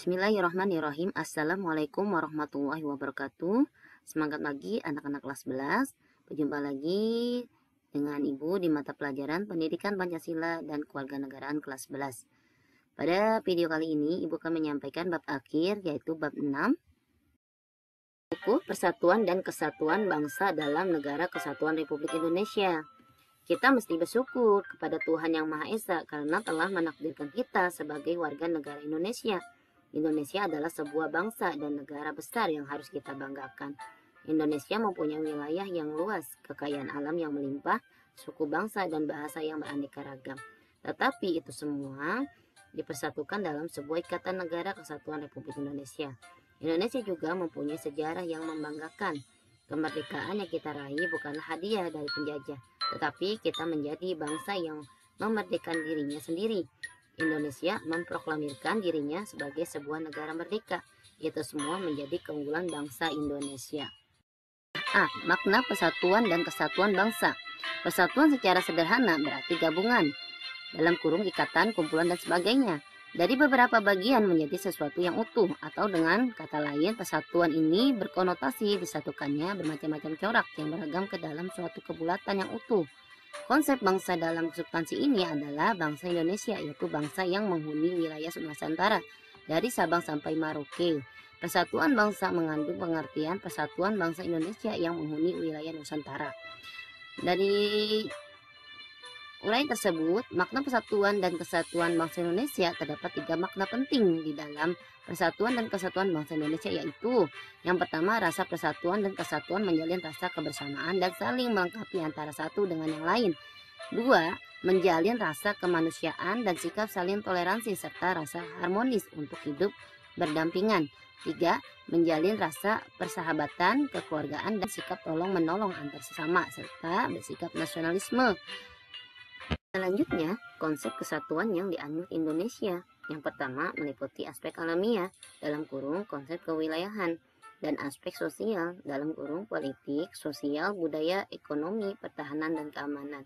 Bismillahirrahmanirrahim. Assalamualaikum warahmatullahi wabarakatuh. Semangat pagi anak-anak kelas 11. Berjumpa lagi dengan Ibu di mata pelajaran Pendidikan Pancasila dan Kewarganegaraan kelas 11. Pada video kali ini Ibu akan menyampaikan bab akhir, yaitu bab 6. Buku Persatuan dan Kesatuan Bangsa dalam Negara Kesatuan Republik Indonesia. Kita mesti bersyukur kepada Tuhan Yang Maha Esa karena telah menakdirkan kita sebagai warga negara Indonesia. Indonesia adalah sebuah bangsa dan negara besar yang harus kita banggakan. Indonesia mempunyai wilayah yang luas, kekayaan alam yang melimpah, suku bangsa dan bahasa yang beraneka ragam. Tetapi itu semua dipersatukan dalam sebuah ikatan negara kesatuan Republik Indonesia. Indonesia juga mempunyai sejarah yang membanggakan. Kemerdekaan yang kita raih bukanlah hadiah dari penjajah, tetapi kita menjadi bangsa yang memerdekakan dirinya sendiri. Indonesia memproklamirkan dirinya sebagai sebuah negara merdeka. Itu semua menjadi keunggulan bangsa Indonesia. A. Makna persatuan dan kesatuan bangsa. Persatuan secara sederhana berarti gabungan, dalam kurung ikatan, kumpulan, dan sebagainya, dari beberapa bagian menjadi sesuatu yang utuh, atau dengan kata lain, persatuan ini berkonotasi disatukannya bermacam-macam corak yang beragam ke dalam suatu kebulatan yang utuh. Konsep bangsa dalam substansi ini adalah bangsa Indonesia, yaitu bangsa yang menghuni wilayah Nusantara dari Sabang sampai Merauke. Persatuan bangsa mengandung pengertian persatuan bangsa Indonesia yang menghuni wilayah Nusantara. Dari uraian tersebut, makna persatuan dan kesatuan bangsa Indonesia terdapat 3 makna penting di dalam persatuan dan kesatuan bangsa Indonesia, yaitu yang pertama, rasa persatuan dan kesatuan menjalin rasa kebersamaan dan saling melengkapi antara satu dengan yang lain. 2. Menjalin rasa kemanusiaan dan sikap saling toleransi serta rasa harmonis untuk hidup berdampingan. 3. Menjalin rasa persahabatan, kekeluargaan, dan sikap tolong-menolong antar sesama serta bersikap nasionalisme. Selanjutnya, konsep kesatuan yang dianut Indonesia. Yang pertama, meliputi aspek alamiah, dalam kurung konsep kewilayahan, dan aspek sosial, dalam kurung politik, sosial, budaya, ekonomi, pertahanan, dan keamanan.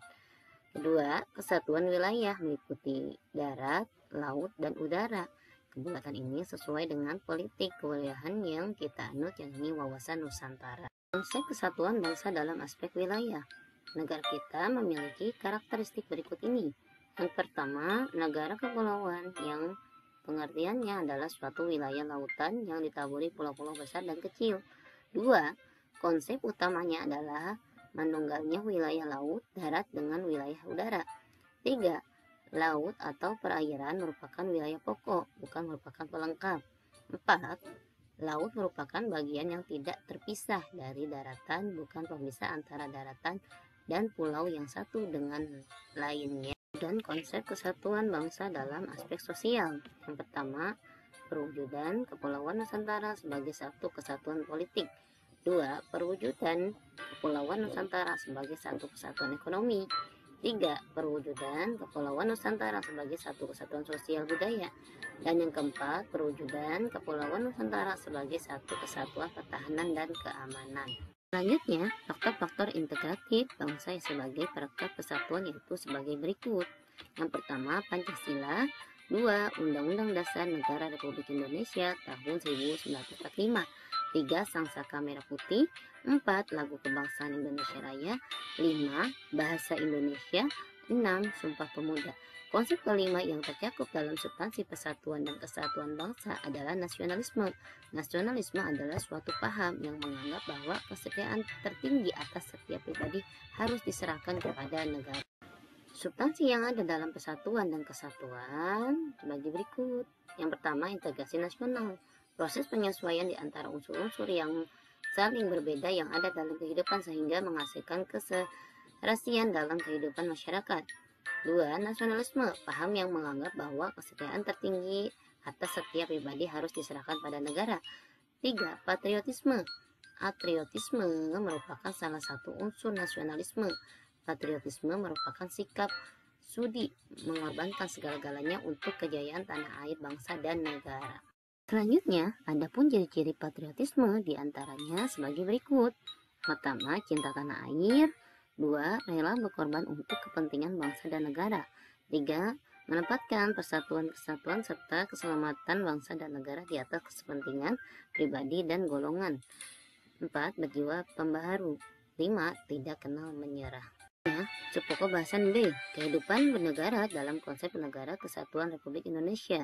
Kedua, kesatuan wilayah meliputi darat, laut, dan udara. Kebulatan ini sesuai dengan politik kewilayahan yang kita anut, yakni wawasan Nusantara. Konsep kesatuan bangsa dalam aspek wilayah. Negara kita memiliki karakteristik berikut ini. Yang pertama, negara kepulauan yang pengertiannya adalah suatu wilayah lautan yang ditaburi pulau-pulau besar dan kecil. 2. Konsep utamanya adalah menunggalnya wilayah laut, darat dengan wilayah udara. 3. Laut atau perairan merupakan wilayah pokok, bukan merupakan pelengkap. 4. Laut merupakan bagian yang tidak terpisah dari daratan, bukan pemisah antara daratan dan pulau yang satu dengan lainnya. Dan konsep kesatuan bangsa dalam aspek sosial. Yang pertama, perwujudan Kepulauan Nusantara sebagai satu kesatuan politik. 2. Perwujudan Kepulauan Nusantara sebagai satu kesatuan ekonomi. 3. Perwujudan Kepulauan Nusantara sebagai satu kesatuan sosial budaya. Dan yang keempat, perwujudan Kepulauan Nusantara sebagai satu kesatuan pertahanan dan keamanan. Selanjutnya, faktor-faktor integratif bangsa sebagai perekat persatuan yaitu sebagai berikut. Yang pertama, Pancasila. 2. Undang-Undang Dasar Negara Republik Indonesia tahun 1945. 3. Sang Saka Merah Putih. 4. Lagu Kebangsaan Indonesia Raya. 5. Bahasa Indonesia. 6. Sumpah Pemuda. Konsep kelima yang tercakup dalam substansi persatuan dan kesatuan bangsa adalah nasionalisme. Nasionalisme adalah suatu paham yang menganggap bahwa kesetiaan tertinggi atas setiap pribadi harus diserahkan kepada negara. Substansi yang ada dalam persatuan dan kesatuan sebagai berikut. Yang pertama, integrasi nasional. Proses penyesuaian di antara unsur-unsur yang saling berbeda yang ada dalam kehidupan sehingga menghasilkan keserasian dalam kehidupan masyarakat. 2. Nasionalisme, paham yang menganggap bahwa kesetiaan tertinggi atas setiap pribadi harus diserahkan pada negara. 3. Patriotisme. Patriotisme merupakan salah satu unsur nasionalisme. Patriotisme merupakan sikap sudi mengorbankan segala-galanya untuk kejayaan tanah air, bangsa, dan negara. Selanjutnya, ada pun ciri-ciri patriotisme diantaranya sebagai berikut. Pertama, cinta tanah air. 2. Rela berkorban untuk kepentingan bangsa dan negara. 3. menempatkan persatuan kesatuan serta keselamatan bangsa dan negara di atas kepentingan pribadi dan golongan. 4. Berjiwa pembaharu. 5. Tidak kenal menyerah. Pokok bahasan B. Kehidupan bernegara dalam konsep Negara Kesatuan Republik Indonesia.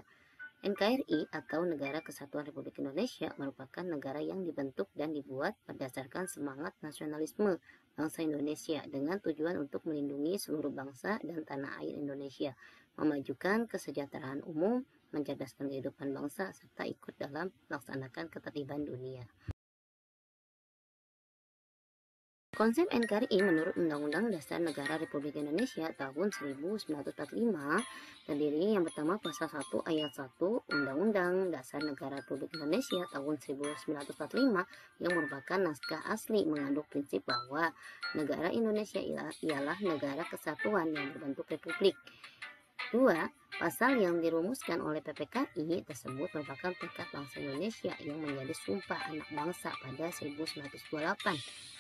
NKRI atau Negara Kesatuan Republik Indonesia merupakan negara yang dibentuk dan dibuat berdasarkan semangat nasionalisme bangsa Indonesia dengan tujuan untuk melindungi seluruh bangsa dan tanah air Indonesia, memajukan kesejahteraan umum, mencerdaskan kehidupan bangsa, serta ikut dalam melaksanakan ketertiban dunia. Konsep NKRI menurut Undang-Undang Dasar Negara Republik Indonesia tahun 1945 terdiri yang pertama pasal 1 ayat 1 Undang-Undang Dasar Negara Republik Indonesia tahun 1945 yang merupakan naskah asli mengandung prinsip bahwa negara Indonesia ialah negara kesatuan yang berbentuk republik. 2. Pasal yang dirumuskan oleh PPKI tersebut merupakan tekad bangsa Indonesia yang menjadi Sumpah Anak Bangsa pada 1928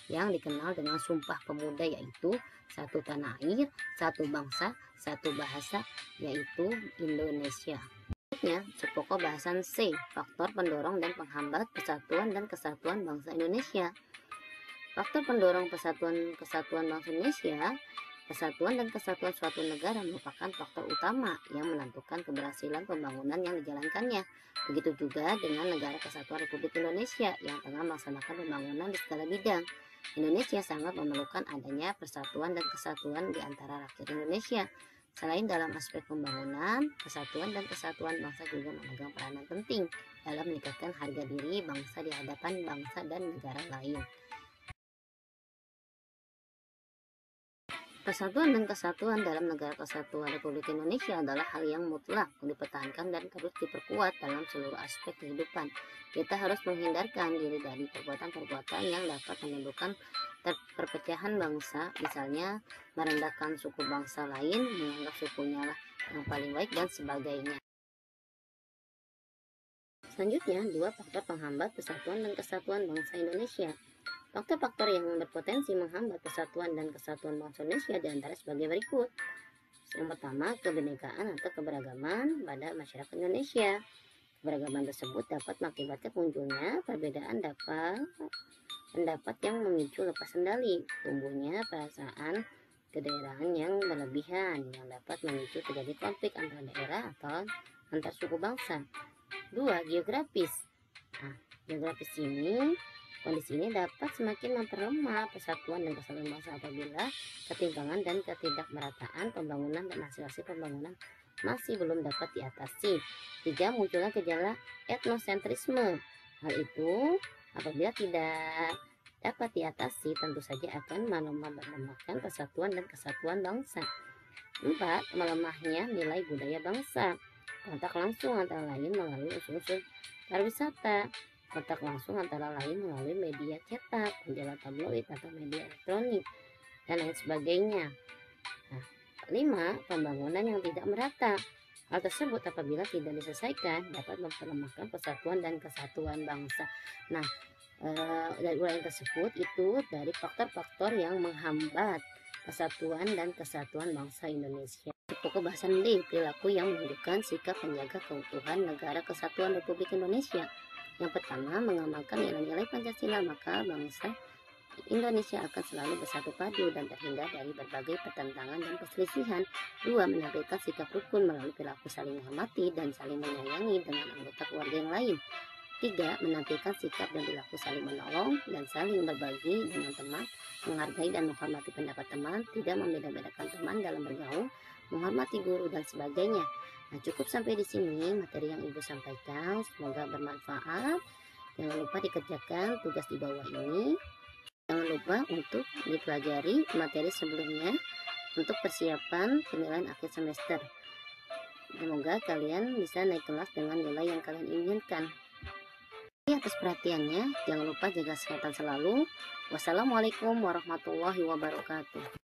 yang dikenal dengan Sumpah Pemuda, yaitu satu tanah air, satu bangsa, satu bahasa, yaitu Indonesia. Selanjutnya, pokok bahasan C. Faktor pendorong dan penghambat persatuan dan kesatuan bangsa Indonesia. Faktor pendorong kesatuan bangsa Indonesia. Kesatuan dan kesatuan suatu negara merupakan faktor utama yang menentukan keberhasilan pembangunan yang dijalankannya. Begitu juga dengan Negara Kesatuan Republik Indonesia yang tengah melaksanakan pembangunan di segala bidang. Indonesia sangat memerlukan adanya persatuan dan kesatuan di antara rakyat Indonesia. Selain dalam aspek pembangunan, kesatuan dan kesatuan bangsa juga memegang peranan penting dalam meningkatkan harga diri bangsa di hadapan bangsa dan negara lain. Persatuan dan kesatuan dalam Negara Kesatuan Republik Indonesia adalah hal yang mutlak dipertahankan dan terus diperkuat dalam seluruh aspek kehidupan. Kita harus menghindarkan diri dari perbuatan-perbuatan yang dapat menimbulkan perpecahan bangsa, misalnya merendahkan suku bangsa lain, menganggap sukunya lah yang paling baik, dan sebagainya. Selanjutnya, 2 faktor penghambat persatuan dan kesatuan bangsa Indonesia. Faktor-faktor yang berpotensi menghambat persatuan dan kesatuan bangsa Indonesia diantara sebagai berikut. Yang pertama, kebinekaan atau keberagaman pada masyarakat Indonesia. Keberagaman tersebut dapat mengakibatkan munculnya perbedaan pendapat yang memicu lepas kendali, tumbuhnya perasaan kedaerahan yang berlebihan yang dapat memicu terjadi konflik antar daerah atau antar suku bangsa. 2. Geografis. Geografis ini kondisi ini dapat semakin memperlemah persatuan dan kesatuan bangsa apabila ketimpangan dan ketidakmerataan pembangunan dan hasil-hasil pembangunan masih belum dapat diatasi. 3. Munculnya gejala etnosentrisme. Hal itu apabila tidak dapat diatasi tentu saja akan melemahkan persatuan dan kesatuan bangsa. 4. Melemahnya nilai budaya bangsa. Kontak langsung antara lain melalui unsur-unsur pariwisata. Kontak langsung antara lain melalui media cetak, majalah tabloid atau media elektronik, dan lain sebagainya. 5. Pembangunan yang tidak merata. Hal tersebut apabila tidak diselesaikan dapat memperlemahkan persatuan dan kesatuan bangsa. Dari uraian tersebut itu dari faktor-faktor yang menghambat persatuan dan kesatuan bangsa Indonesia. Pokok bahasan D. Perilaku yang menunjukkan sikap penjaga keutuhan Negara Kesatuan Republik Indonesia. Yang pertama, mengamalkan nilai-nilai Pancasila, maka bangsa Indonesia akan selalu bersatu padu dan terhindar dari berbagai pertentangan dan perselisihan. 2. Menampilkan sikap rukun melalui perilaku saling menghormati dan saling menyayangi dengan anggota keluarga yang lain. 3. Menampilkan sikap dan perilaku saling menolong dan saling berbagi dengan teman, menghargai dan menghormati pendapat teman, tidak membeda-bedakan teman dalam bergaul, menghormati guru, dan sebagainya. Cukup sampai di sini materi yang Ibu sampaikan. Semoga bermanfaat. Jangan lupa dikerjakan tugas di bawah ini. Jangan lupa untuk dipelajari materi sebelumnya untuk persiapan penilaian akhir semester. Semoga kalian bisa naik kelas dengan nilai yang kalian inginkan. Atas perhatiannya, jangan lupa jaga kesehatan selalu. Wassalamualaikum warahmatullahi wabarakatuh.